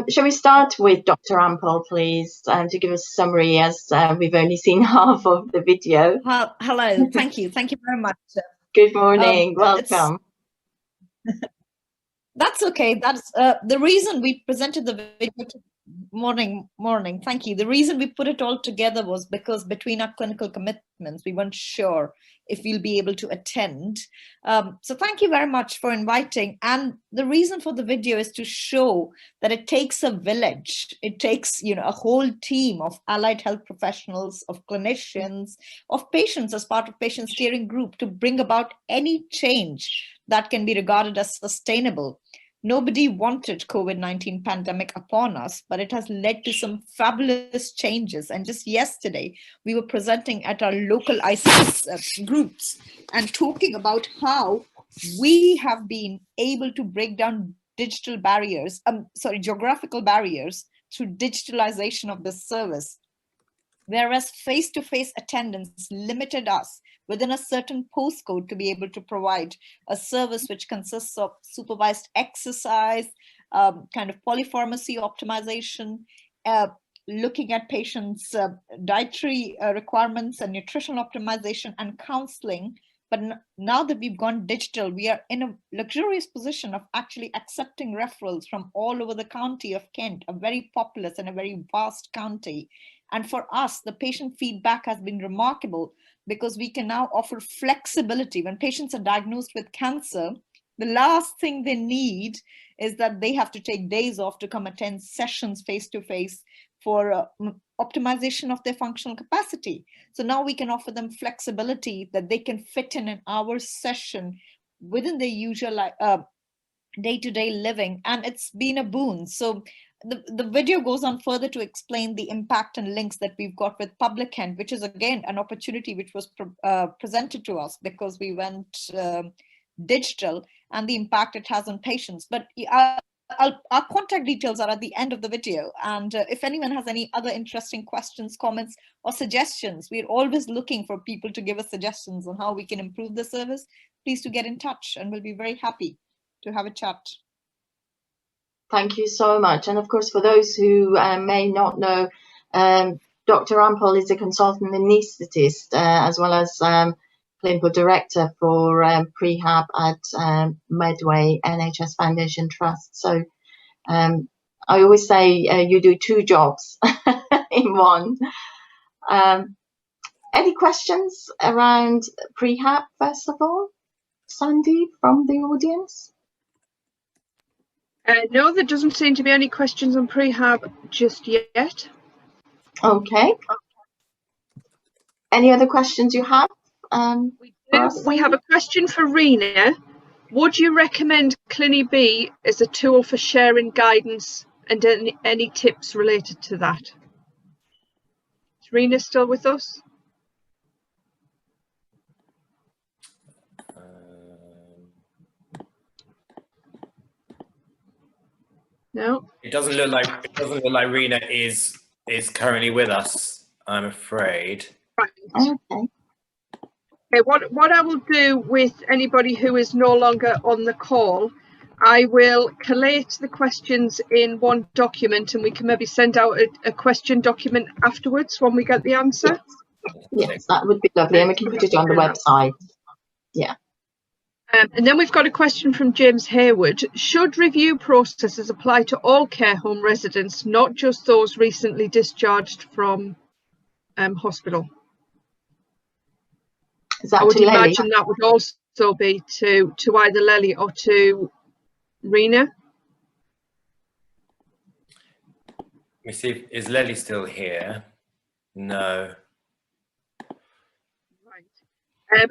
Shall we start with Dr. Ampol, please, to give us a summary, as we've only seen half of the video. Hello, thank you very much. Good morning, welcome. That's okay. That's the reason we presented the video. Morning. Thank you. The reason we put it all together was because between our clinical commitments, we weren't sure if we'll be able to attend. So thank you very much for inviting. And the reason for the video is to show that it takes a village. It takes, a whole team of allied health professionals, of clinicians, of patients as part of patient steering group to bring about any change that can be regarded as sustainable. Nobody wanted COVID-19 pandemic upon us, but it has led to some fabulous changes. And just yesterday, we were presenting at our local ICS groups and talking about how we have been able to break down digital barriers, geographical barriers through digitalization of this service. Whereas face-to-face attendance limited us within a certain postcode to be able to provide a service which consists of supervised exercise, kind of polypharmacy optimization, looking at patients' dietary requirements and nutritional optimization and counseling. But now that we've gone digital, we are in a luxurious position of actually accepting referrals from all over the county of Kent, a very populous and a very vast county. And for us, the patient feedback has been remarkable because we can now offer flexibility. When patients are diagnosed with cancer, the last thing they need is that they have to take days off to come attend sessions face-to-face for optimization of their functional capacity. So now we can offer them flexibility that they can fit in an hour session within their usual day-to-day living. And it's been a boon. So the video goes on further to explain the impact and links that we've got with Public Kent, which is again an opportunity which was presented to us because we went digital, and the impact it has on patients. But our contact details are at the end of the video. And if anyone has any other interesting questions, comments, or suggestions, we're always looking for people to give us suggestions on how we can improve the service. Please do get in touch, and we'll be very happy to have a chat. Thank you so much. And of course, for those who may not know, Dr. Ampol is a consultant anaesthetist as well as clinical director for prehab at Medway NHS Foundation Trust. So I always say you do two jobs in one. Any questions around prehab, first of all? Sandy from the audience? No, there doesn't seem to be any questions on prehab just yet. Okay. Any other questions you have? We have a question for Rena. Would you recommend CliniB as a tool for sharing guidance, and any tips related to that? Is Rena still with us? No. It doesn't look like Rena is currently with us, I'm afraid. Right. Okay. Okay, what I will do with anybody who is no longer on the call, I will collate the questions in one document, and we can maybe send out a question document afterwards when we get the answer. Yes, that would be lovely, and we can put it on the website. Yeah. And then we've got a question from James Hayward. Should review processes apply to all care home residents, not just those recently discharged from hospital? Is that I would to Lely? imagine that would also be to either Lely or to Rena. Let me see, is Lely still here? No. Right.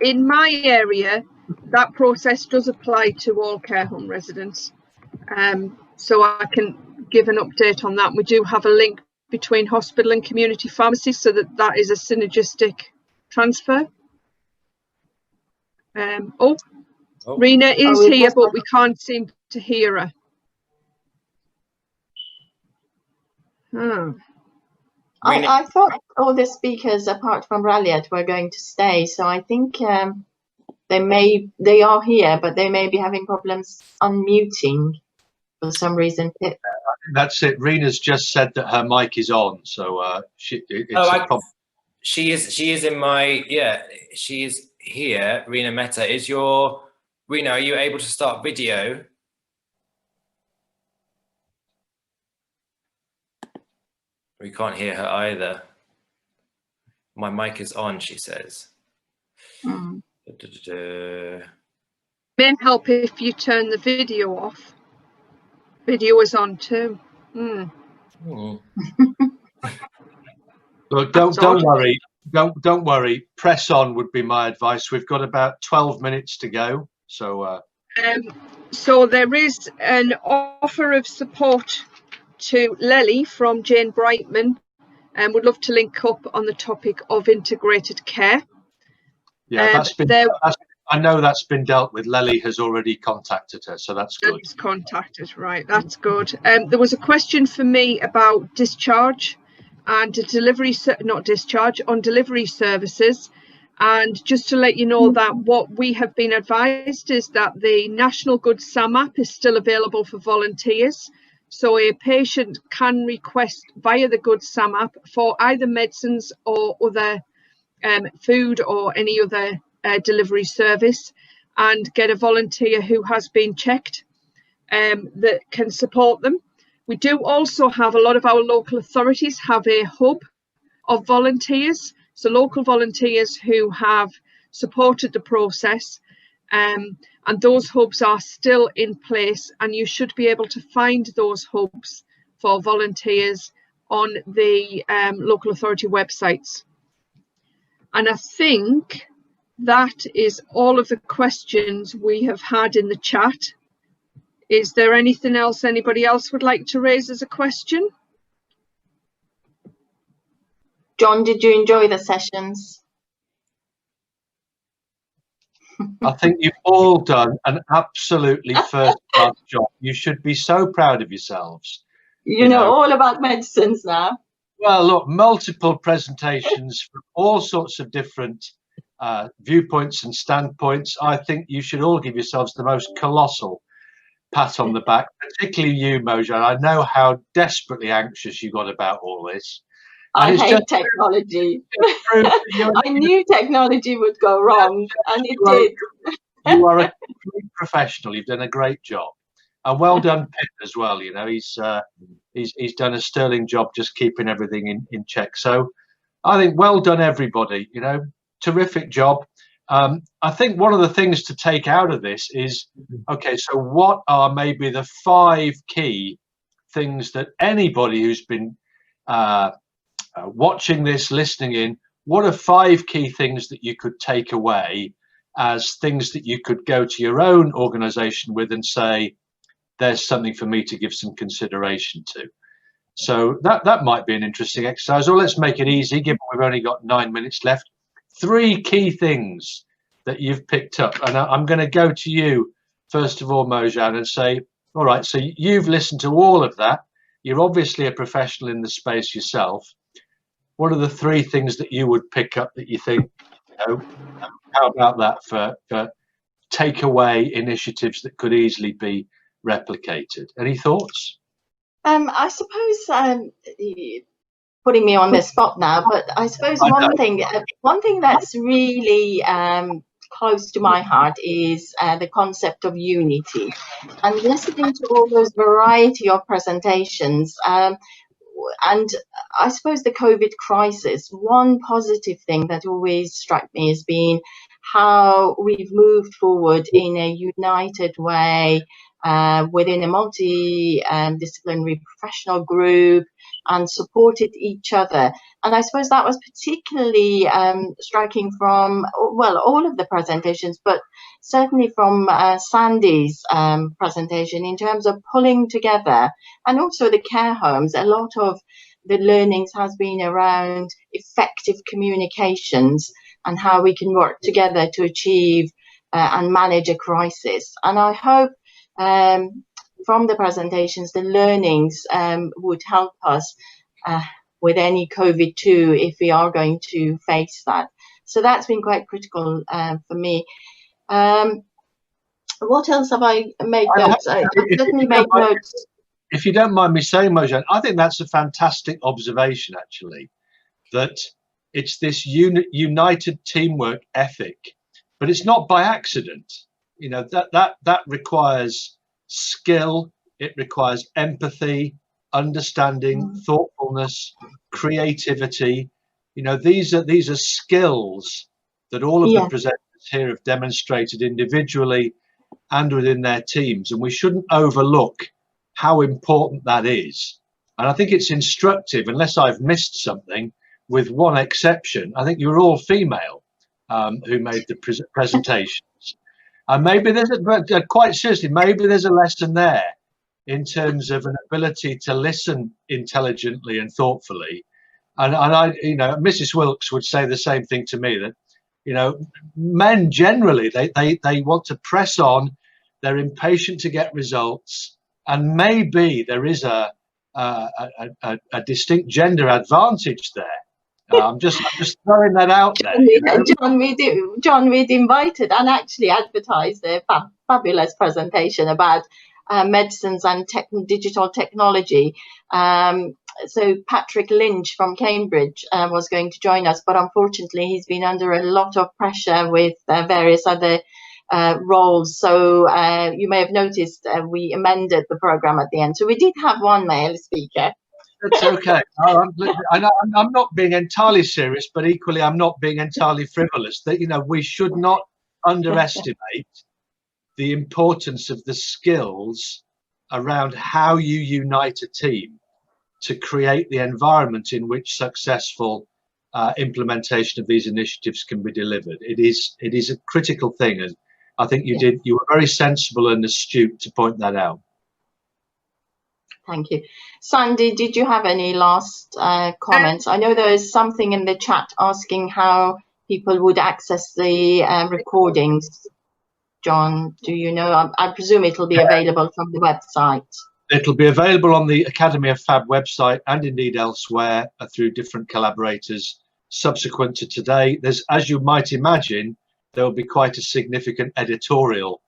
In my area, that process does apply to all care home residents. So I can give an update on that. We do have a link between hospital and community pharmacy, so that is a synergistic transfer. Rena is here, but we can't seem to hear her. I thought all the speakers, apart from Raliat, were going to stay. So I think they are here, but they may be having problems unmuting. for some reason. Pip. That's it. Rena's just said that her mic is on, so she is in my, she is here. Rena Mehta, Rena, are you able to start video? We can't hear her either. My mic is on, she says. May help if you turn the video off. Video is on too. Look, don't worry. Don't worry. Press on would be my advice. We've got about 12 minutes to go. So so there is an offer of support to Lely from Jane Brightman, and would love to link up on the topic of integrated care. Yeah, I know that's been dealt with. Lely has already contacted her, so that's good. It's contacted, right? That's good. There was a question for me about discharge and delivery, not discharge, on delivery services. And just to let you know that what we have been advised is that the National Good SAM app is still available for volunteers. So a patient can request via the Good SAM app for either medicines or other food or any other delivery service, and get a volunteer who has been checked that can support them. We do also have a lot of our local authorities have a hub of volunteers, so local volunteers who have supported the process, and those hubs are still in place, and you should be able to find those hubs for volunteers on the local authority websites. And I think that is all of the questions we have had in the chat. Is there anything else anybody else would like to raise as a question? John, did you enjoy the sessions? I think you've all done an absolutely first-class job. You should be so proud of yourselves. You know all about medicines now. Well, look, multiple presentations from all sorts of different viewpoints and standpoints. I think you should all give yourselves the most colossal pat on the back, particularly you, Mojan. I know how desperately anxious you got about all this. I hate technology. I knew technology would go wrong, and it did. You are a complete professional. You've done a great job, and well done, Pip, as well. You know, he's done a sterling job just keeping everything in check. So, I think well done, everybody. You know, terrific job. I think one of the things to take out of this is, okay, so what are maybe the 5 key things that anybody who's been watching this, listening in, what are 5 key things that you could take away as things that you could go to your own organization with and say, there's something for me to give some consideration to? So that might be an interesting exercise. Or let's make it easy, given we've only got 9 minutes left. 3 key things that you've picked up. And I'm going to go to you, first of all, Mojan, and say, all right, so you've listened to all of that. You're obviously a professional in the space yourself. What are the 3 things that you would pick up that you think, you know, how about that for takeaway initiatives that could easily be replicated? Any thoughts? I suppose putting me on the spot now, but I suppose one thing that's really close to my heart is the concept of unity. And listening to all those variety of presentations, and I suppose the COVID crisis, one positive thing that always struck me has been how we've moved forward in a united way within a multi-disciplinary professional group and supported each other. And I suppose that was particularly striking from, well, all of the presentations, but certainly from Sandy's presentation in terms of pulling together, and also the care homes. A lot of the learnings has been around effective communications and how we can work together to achieve and manage a crisis. And I hope from the presentations, the learnings would help us with any COVID too, if we are going to face that. So that's been quite critical for me. What else have I made notes? I definitely made notes. If you don't mind me saying, Mojan, I think that's a fantastic observation, actually, that it's this united teamwork ethic, but it's not by accident. You know, that requires skill, it requires empathy, understanding, thoughtfulness, creativity. You know, these are skills that all of the presenters here have demonstrated individually and within their teams, and we shouldn't overlook how important that is. And I think it's instructive, unless I've missed something, with one exception. I think you were all female who made the presentations. And maybe there's quite seriously, maybe there's a lesson there in terms of an ability to listen intelligently and thoughtfully. And I, you know, Mrs. Wilkes would say the same thing to me, that, you know, men generally, they want to press on, they're impatient to get results, and maybe there is a distinct gender advantage there. I'm just throwing that out there. You know? John, we'd invited and actually advertised a fabulous presentation about medicines and digital technology. So Patrick Lynch from Cambridge was going to join us, but unfortunately he's been under a lot of pressure with various other roles. So you may have noticed we amended the program at the end. So we did have one male speaker. That's okay. I'm not being entirely serious, but equally I'm not being entirely frivolous. That, you know, we should not underestimate the importance of the skills around how you unite a team to create the environment in which successful implementation of these initiatives can be delivered. It is a critical thing, and I think you were very sensible and astute to point that out. Thank you. Sandy, did you have any last comments? I know there is something in the chat asking how people would access the recordings. John, do you know? I presume it'll be available from the website. It'll be available on the Academy of Fab website and indeed elsewhere through different collaborators subsequent to today. There's, as you might imagine, there will be quite a significant editorial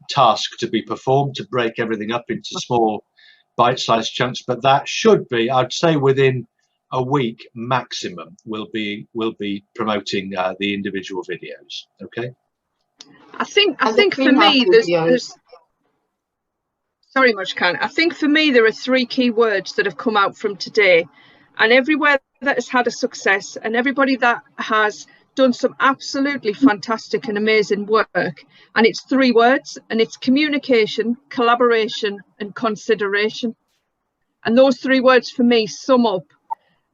task to be performed to break everything up into small bite-sized chunks, but that should be, I'd say, within a week maximum, we'll be promoting the individual videos. Okay. I think for me there's sorry, Mujkan. I think for me there are three key words that have come out from today, and everywhere that has had a success and everybody that has done some absolutely fantastic and amazing work, and it's three words, and it's communication, collaboration and consideration. And those three words for me sum up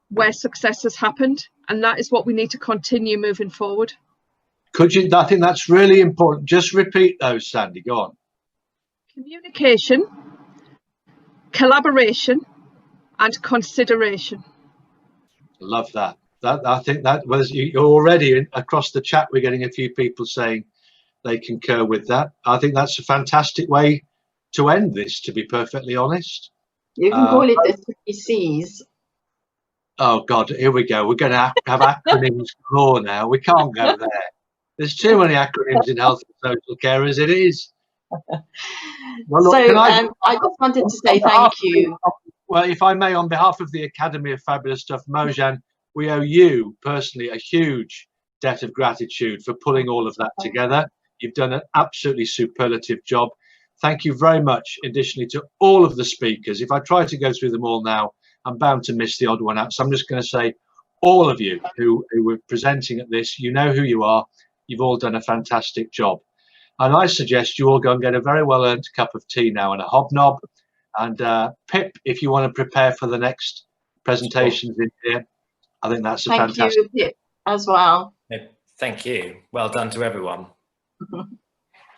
where success has happened, and that is what we need to continue moving forward. Could you, I think that's really important, just repeat those, Sandy, go on. Communication, collaboration and consideration. Love that. I think that was, you're already across the chat, we're getting a few people saying they concur with that. I think that's a fantastic way to end this, to be perfectly honest. You can call it the 3 C's. Oh God, here we go. We're going to have acronyms galore now. We can't go there. There's too many acronyms in health and social care as it is. Well, look, so I just wanted to say thank you. Well, if I may, on behalf of the Academy of Fabulous Stuff, Mojan, we owe you personally a huge debt of gratitude for pulling all of that together. You've done an absolutely superlative job. Thank you very much, additionally, to all of the speakers. If I try to go through them all now, I'm bound to miss the odd one out. So I'm just going to say, all of you who were presenting at this, you know who you are. You've all done a fantastic job. And I suggest you all go and get a very well-earned cup of tea now and a hobnob. And Pip, if you want to prepare for the next presentations in here, I think that's a fantastic. Thank you, Pip, as well. Thank you. Well done to everyone.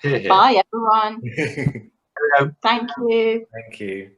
Bye, everyone. Hello. Thank you. Thank you.